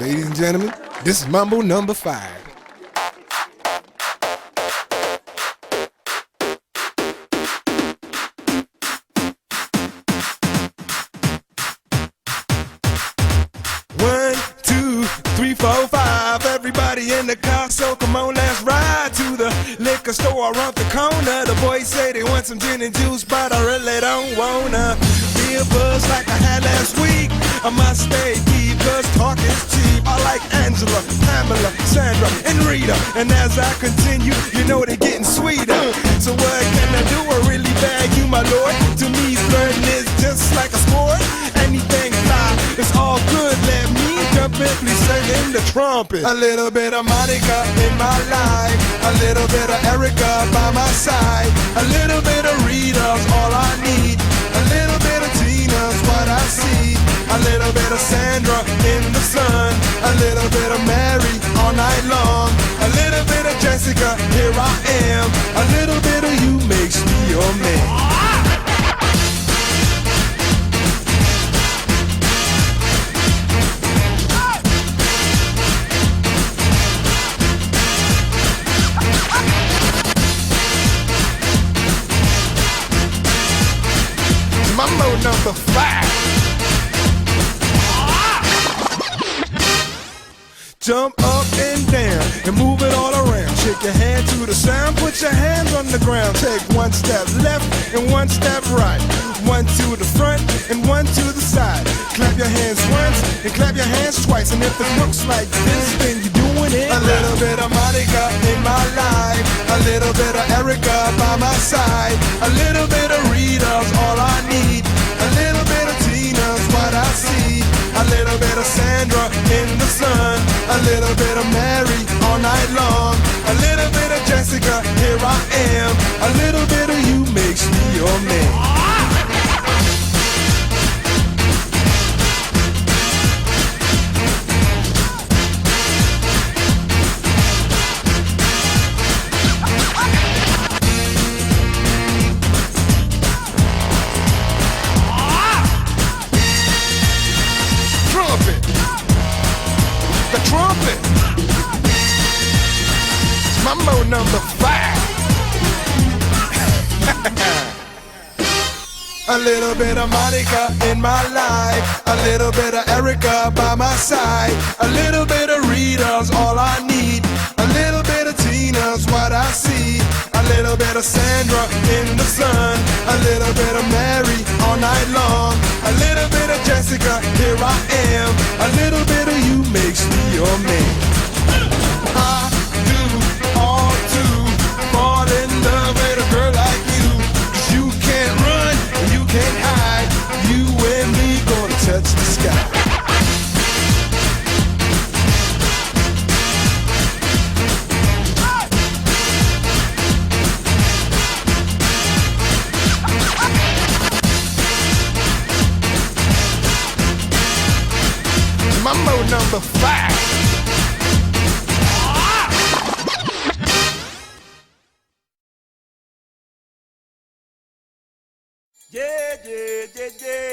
Ladies and gentlemen, this is Mambo number 5. One, two, three, four, five. Everybody in the car, so come on, let's ride to the liquor store around the corner. The boys say they want some gin and juice, but I really don't wanna be a buzz like I had last week. I must stay deep, cause talk is cheap. I like Angela, Pamela, Sandra, and Rita. And as I continue, you know they're getting sweeter. So what can I do? I really bag you, my lord. To me, flirting is just like a sport. Anything fly, it's all good. Let me jump in, please sing the trumpet. A little bit of Monica in my life, a little bit of Erica by my side, a little bit of Rita's all I need, a little bit of Tina's what I see, a little bit of Sandra in the sun, a little bit of Mary all night long, a little bit of Jessica, here I am, a little bit of you makes me your man. Mambo number 5. Jump up and down and move it all around. Shake your hand to the sound, put your hands on the ground. Take one step left and one step right. One to the front and one to the side. Clap your hands once and clap your hands twice. And if it looks like this, then you're doing it. A little bit of Monica in my life, a little bit of Erica by my side, a little bit of Rita's all I need, a little bit of Tina's what I see, a little bit of Sandra in the sun, a little bit of Mary all night long, a little bit of Jessica, here I am, a little bit of you makes me your man. Trumpet. Mambo number 5. A little bit of Monica in my life, a little bit of Erica by my side, a little bit of Rita's all I need, a little bit of Tina's what I see, a little bit of Sandra in the sun, a little bit of Mary all night long, a little bit of Jessica, here I am, a little bit of you makes me your man. I do all to fall in love with a girl like you, 'cause you can't run and you can't hide, you and me gonna touch the sky. Mambo number 5. Yeah, yeah, yeah, yeah.